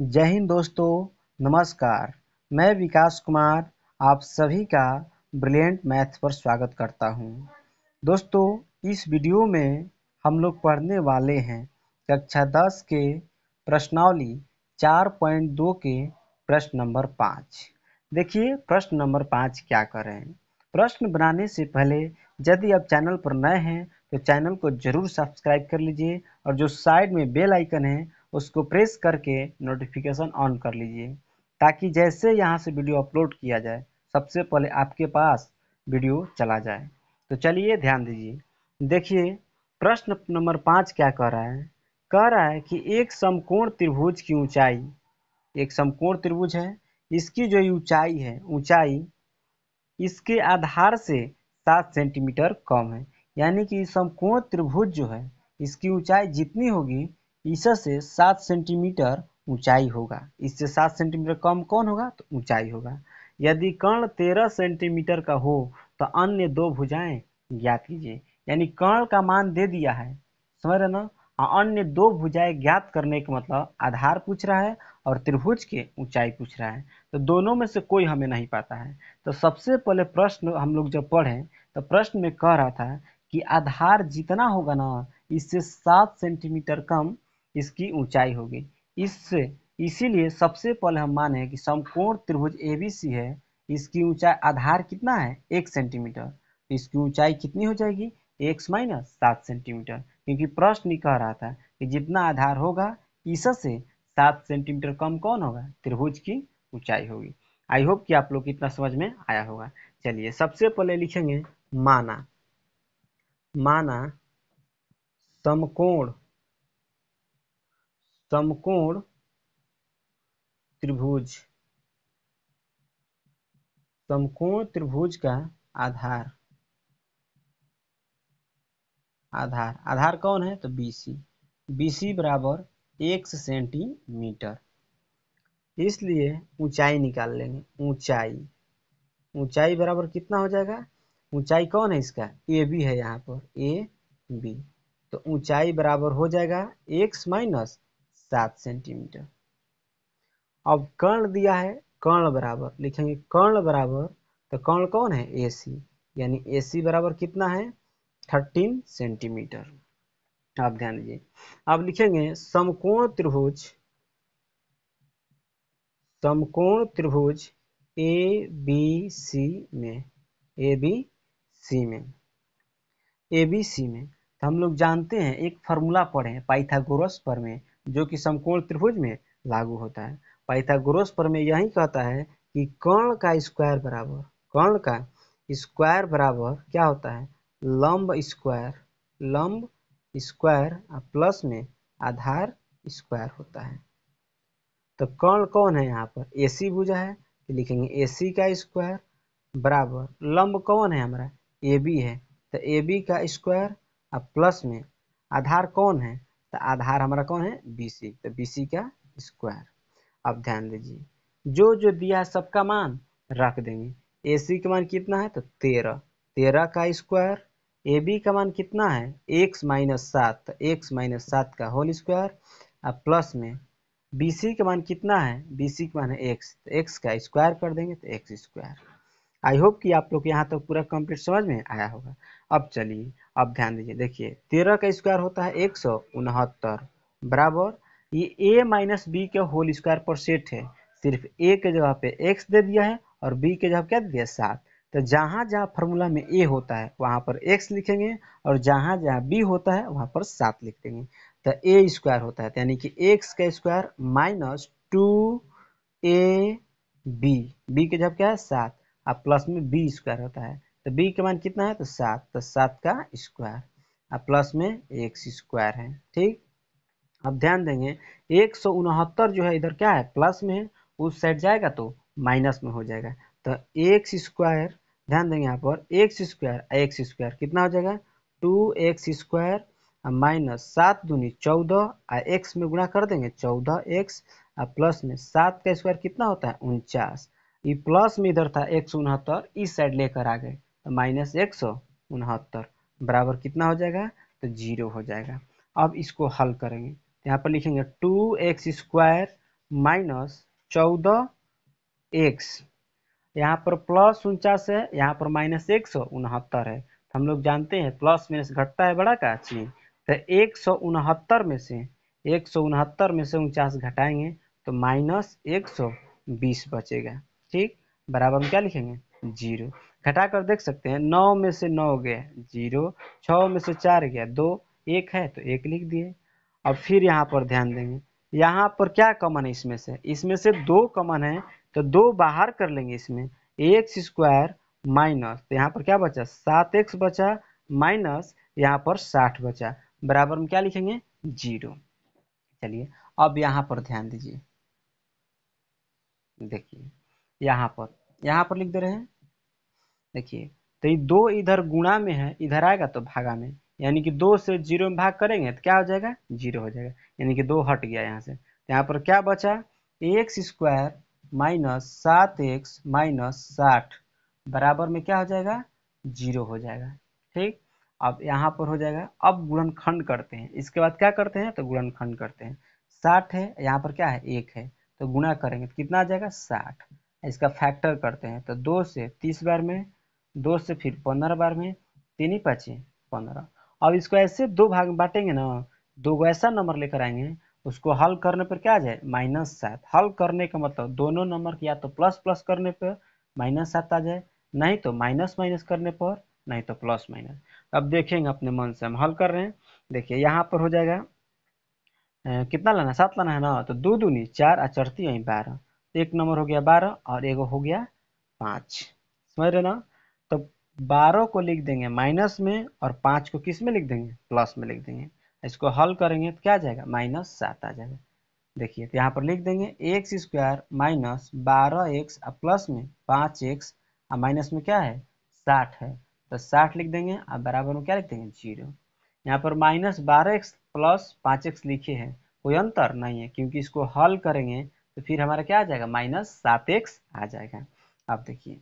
जय हिंद दोस्तों, नमस्कार। मैं विकास कुमार आप सभी का ब्रिलियंट मैथ पर स्वागत करता हूं। दोस्तों, इस वीडियो में हम लोग पढ़ने वाले हैं कक्षा 10 के प्रश्नावली 4.2 के प्रश्न नंबर 5। देखिए प्रश्न नंबर 5 क्या कर रहे हैं। प्रश्न बनाने से पहले यदि आप चैनल पर नए हैं तो चैनल को जरूर सब्सक्राइब कर लीजिए और जो साइड में बेल आइकन है उसको प्रेस करके नोटिफिकेशन ऑन कर लीजिए ताकि जैसे यहाँ से वीडियो अपलोड किया जाए सबसे पहले आपके पास वीडियो चला जाए। तो चलिए ध्यान दीजिए। देखिए प्रश्न नंबर 5 क्या कह रहा है कि एक समकोण त्रिभुज की ऊंचाई, एक समकोण त्रिभुज है, इसकी जो ऊंचाई इसके आधार से 7 सेंटीमीटर कम है। यानी कि समकोण त्रिभुज जो है इसकी ऊंचाई जितनी होगी इससे 7 सेंटीमीटर ऊंचाई होगा। इससे 7 सेंटीमीटर कम कौन होगा तो ऊंचाई होगा। यदि कर्ण 13 सेंटीमीटर का हो तो अन्य दो भुजाएं ज्ञात कीजिए। यानी कर्ण का मान दे दिया है, समझ रहे ना। अन्य दो भुजाएं ज्ञात करने का मतलब आधार पूछ रहा है और त्रिभुज की ऊंचाई पूछ रहा है। तो दोनों में से कोई हमें नहीं पता है। तो सबसे पहले प्रश्न हम लोग जब पढ़ें तो प्रश्न में कह रहा था कि आधार जितना होगा ना इससे 7 सेंटीमीटर कम इसकी ऊंचाई होगी। इससे इसीलिए सबसे पहले हम माने कि समकोण त्रिभुज एबीसी है, इसकी ऊंचाई आधार कितना है 1 सेंटीमीटर, तो इसकी ऊंचाई कितनी हो जाएगी x माइनस 7 सेंटीमीटर। क्योंकि प्रश्न ही कह रहा था कि जितना आधार होगा इससे 7 सेंटीमीटर कम कौन होगा त्रिभुज की ऊंचाई होगी। आई होप कि आप लोग इतना समझ में आया होगा। चलिए सबसे पहले लिखेंगे माना समकोण समकोण त्रिभुज, समकोण त्रिभुज का आधार आधार कौन है तो BC बराबर 1 सेंटीमीटर। इसलिए ऊंचाई निकाल लेंगे। ऊंचाई बराबर कितना हो जाएगा, ऊंचाई कौन है इसका AB है, यहाँ पर AB, तो ऊंचाई बराबर हो जाएगा x माइनस 7 सेंटीमीटर। अब कर्ण दिया है, कर्ण बराबर लिखेंगे कर्ण बराबर, तो कर्ण कौन है AC, यानी AC बराबर कितना है 13 सेंटीमीटर। आप ध्यान दीजिए। अब लिखेंगे समकोण त्रिभुज ABC में तो हम लोग जानते हैं एक फार्मूला पढ़े हैं पाइथागोरस प्रमेय जो कि समकोण त्रिभुज में लागू होता है। पाइथागोरस प्रमेय यही कहता है कि कर्ण का स्क्वायर बराबर क्या होता है लंब स्क्वायर प्लस में आधार स्क्वायर होता है। तो कर्ण कौन है यहाँ पर AC भुजा है, तो लिखेंगे AC का स्क्वायर बराबर लंब कौन है हमारा AB है, तो AB का स्क्वायर अब प्लस में आधार कौन है, तो आधार हमारा कौन है BC, तो BC का स्क्वायर। अब ध्यान दीजिए जो जो दिया है सबका मान रख देंगे। AC का मान कितना है तो 13 का स्क्वायर, AB का मान कितना है x माइनस 7, तो x माइनस 7 का होल स्क्वायर अब प्लस में BC का मान कितना है, BC का मान है x, तो x का स्क्वायर कर देंगे तो x स्क्वायर। आई होप कि आप लोग यहाँ तक पूरा कंप्लीट समझ में आया होगा। अब चलिए अब ध्यान दीजिए। देखिए 13 का स्क्वायर होता है 169 बराबर ये a माइनस बी के होल स्क्वायर पर सेट है। सिर्फ a के जगह पे x दे दिया है और b के जगह क्या दे दिया 7। तो जहाँ जहाँ फार्मूला में a होता है वहाँ पर x लिखेंगे और जहाँ जहाँ b होता है वहाँ पर 7 लिख देंगे। तो a स्क्वायर होता है यानी कि x का स्क्वायर माइनस 2ab, b के जगह क्या है 7 अब प्लस में b स्क्वायर होता है, तो b का मान कितना है तो 7, तो 7 का स्क्वायर अब प्लस में x स्क्वायर है। ठीक, अब ध्यान देंगे 169 जो है इधर क्या है प्लस में है, उस साइड जाएगा तो माइनस में हो जाएगा। तो x स्क्वायर, ध्यान देंगे यहाँ पर x स्क्वायर कितना हो जाएगा 2x स्क्वायर माइनस 7 दूनी 14 x में गुणा कर देंगे 14x प्लस में 7 का स्क्वायर कितना होता है 49। ये प्लस में इधर था 169 इस साइड लेकर आ गए तो माइनस 169 बराबर कितना हो जाएगा तो 0 हो जाएगा। अब इसको हल करेंगे, यहाँ पर लिखेंगे 2x स्क्वायर माइनस 14x, यहाँ पर प्लस 49 है, यहाँ पर माइनस 169 है। तो हम लोग जानते हैं प्लस में से घटता है बड़ा का चिन्ह, तो 169 में से 49 घटाएंगे तो माइनस 120 बचेगा। ठीक, बराबर में क्या लिखेंगे 0। घटा कर देख सकते हैं 9 में से 9 गया 0, 6 में से 4 गया 2, 1 है तो 1 लिख दिए। अब फिर यहाँ पर ध्यान देंगे, यहाँ पर क्या कॉमन है इसमें से 2 कॉमन है, तो 2 बाहर कर लेंगे इसमें, एक्स स्क्वायर माइनस, तो यहाँ पर क्या बचा 7x बचा, माइनस यहाँ पर 60 बचा, बराबर में क्या लिखेंगे 0। चलिए अब यहाँ पर ध्यान दीजिए, देखिए यहाँ पर लिख दे रहे हैं। देखिए तो ये 2 इधर गुणा में है, इधर आएगा तो भागा में, यानी कि 2 से 0 में भाग करेंगे तो क्या हो जाएगा 0 हो जाएगा, यानी कि 2 हट गया यहाँ से। तो यहाँ पर क्या बचा x square minus 7x minus 60 बराबर में क्या हो जाएगा 0 हो जाएगा। ठीक, अब यहाँ पर हो जाएगा। अब गुणनखंड करते हैं, इसके बाद क्या करते हैं तो गुणनखंड करते हैं। 60 है, यहाँ पर क्या है 1 है, तो गुणा करेंगे तो कितना आ जाएगा 60। इसका फैक्टर करते हैं तो 2 से 30 बार में, 2 से फिर 15 बार में, 3 ही 5 15। अब इसको ऐसे 2 भाग में बांटेंगे ना, 2 को ऐसा नंबर लेकर आएंगे, उसको हल करने पर क्या आ जाए -7। हल करने का मतलब दोनों नंबर या तो प्लस प्लस करने पर -7 आ जाए, नहीं तो माइनस माइनस करने पर, नहीं तो प्लस माइनस। अब देखेंगे अपने मन से हम हल कर रहे हैं। देखिए यहाँ पर हो जाएगा कितना लाना 7 लाना है ना, तो 2 दूनी 4 और चढ़ती है 12, एक नंबर हो गया 12 और एगो हो गया 5। समझ रहे ना, तो 12 को लिख देंगे माइनस में और 5 को किस में लिख देंगे प्लस में लिख देंगे। इसको हल करेंगे तो क्या आ जाएगा -7 आ जाएगा। देखिए तो यहाँ पर लिख देंगे एक्स स्क्वायर माइनस 12x और प्लस में 5x और माइनस में क्या है 60 है, तो 60 लिख देंगे और बराबर में क्या लिख देंगे 0। यहाँ पर -12x प्लस 5x लिखे हैं, कोई अंतर नहीं है, क्योंकि इसको हल करेंगे तो फिर हमारा क्या आ जाएगा -7x आ जाएगा। अब देखिए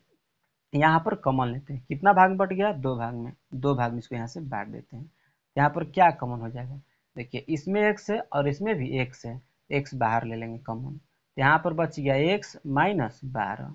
यहाँ पर कॉमन लेते हैं, कितना भाग में बट गया 2 भाग में, 2 भाग में इसको यहाँ से बांट देते हैं। यहाँ पर क्या कॉमन हो जाएगा, देखिए इसमें x है और इसमें भी x है, x बाहर ले लेंगे कॉमन, यहाँ पर बच गया x -12।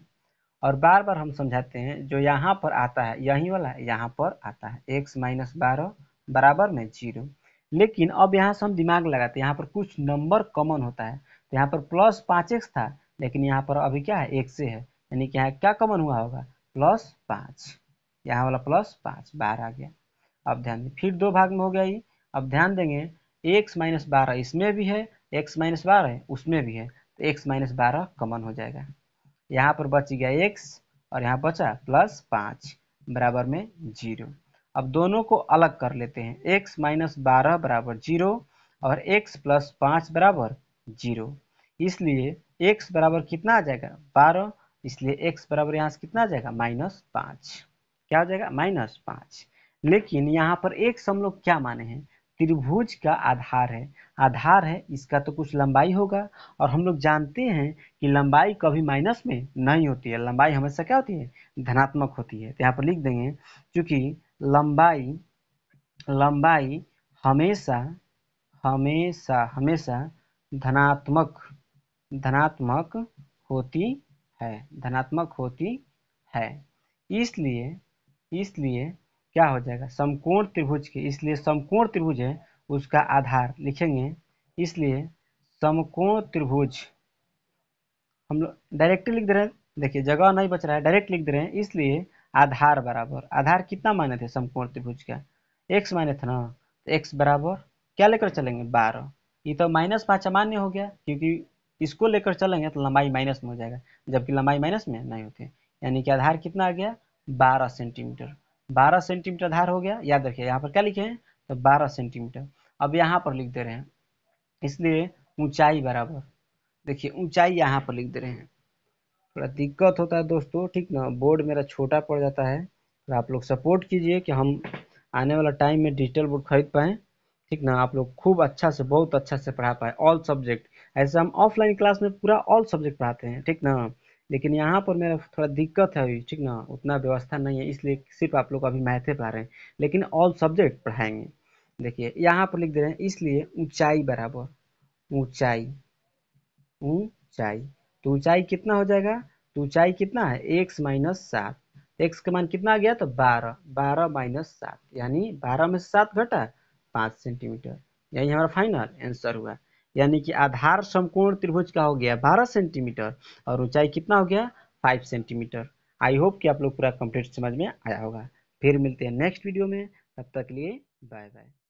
और बार बार हम समझाते हैं जो यहाँ पर आता है यही वाला यहाँ पर आता है x -12 बराबर में 0। लेकिन अब यहाँ से हम दिमाग लगाते हैं, यहाँ पर कुछ नंबर कॉमन होता है, तो यहाँ पर +5x था, लेकिन यहाँ पर अभी क्या है x से है, यानी कि यहाँ क्या कॉमन हुआ होगा +5, यहाँ वाला +5 बाहर आ गया। अब ध्यान दें फिर 2 भाग में हो गया ये। अब ध्यान देंगे x -12 इसमें भी है, x -12 है उसमें भी है, तो x -12 कॉमन हो जाएगा। यहाँ पर बच गया x और यहाँ बचा +5 बराबर में 0। अब दोनों को अलग कर लेते हैं, x -12 बराबर 0 और x +5 बराबर 0। इसलिए x बराबर कितना आ जाएगा 12, इसलिए x बराबर यहाँ से कितना आ जाएगा -5। क्या हो जाएगा -5। लेकिन यहाँ पर x हम लोग क्या माने हैं त्रिभुज का आधार है, आधार है इसका तो कुछ लंबाई होगा, और हम लोग जानते हैं कि लंबाई कभी माइनस में नहीं होती है, लंबाई हमेशा क्या होती है धनात्मक होती है। तो यहाँ पर लिख देंगे क्योंकि लंबाई लंबाई हमेशा हमेशा हमेशा धनात्मक धनात्मक होती है, धनात्मक होती है। इसलिए इसलिए क्या हो जाएगा समकोण त्रिभुज के, इसलिए समकोण त्रिभुज है उसका आधार लिखेंगे, इसलिए समकोण त्रिभुज हम लोग डायरेक्टली लिख दे रहे हैं। देखिए जगह नहीं बच रहा है, डायरेक्ट लिख दे रहे हैं। इसलिए आधार बराबर, आधार कितना माने थे समकोण त्रिभुज का x माने थे ना, तो x बराबर क्या लेकर चलेंगे 12। ये तो -5 अमान्य हो गया, क्योंकि इसको लेकर चलेंगे तो लंबाई माइनस में हो जाएगा, जबकि लंबाई माइनस में नहीं होती, यानी कि आधार कितना आ गया 12 सेंटीमीटर। 12 सेंटीमीटर आधार हो गया, याद रखिए यहाँ पर क्या लिखे हैं तो 12 सेंटीमीटर। अब यहाँ पर लिख दे रहे हैं, इसलिए ऊंचाई बराबर, देखिए ऊंचाई यहाँ पर लिख दे रहे हैं। थोड़ा दिक्कत होता है दोस्तों, ठीक ना, बोर्ड मेरा छोटा पड़ जाता है, तो आप लोग सपोर्ट कीजिए कि हम आने वाला टाइम में डिजिटल बोर्ड खरीद पाएँ, ठीक ना, आप लोग खूब अच्छा से बहुत अच्छा से पढ़ा पाए ऑल सब्जेक्ट। ऐसे हम ऑफलाइन क्लास में पूरा ऑल सब्जेक्ट पढ़ाते हैं, ठीक ना, लेकिन यहाँ पर मेरा थोड़ा दिक्कत है अभी, ठीक ना, उतना व्यवस्था नहीं है, इसलिए सिर्फ आप लोग अभी मैथे पढ़ा रहे हैं, लेकिन ऑल सब्जेक्ट पढ़ाएंगे। देखिए यहाँ पर लिख दे रहे हैं, इसलिए ऊंचाई बराबर ऊंचाई ऊंचाई। तो ऊंचाई कितना हो जाएगा, तो ऊंचाई कितना है x माइनस 7। एक्स का मान कितना आ गया, तो 12, 12 माइनस 7 यानी 12 में से 7 घटा 5 सेंटीमीटर। यही हमारा फाइनल आंसर हुआ। यानी कि आधार समकोण त्रिभुज का हो गया 12 सेंटीमीटर और ऊंचाई कितना हो गया 5 सेंटीमीटर। आई होप कि आप लोग पूरा कंप्लीट समझ में आया होगा। फिर मिलते हैं नेक्स्ट वीडियो में, तब तक के लिए बाय बाय।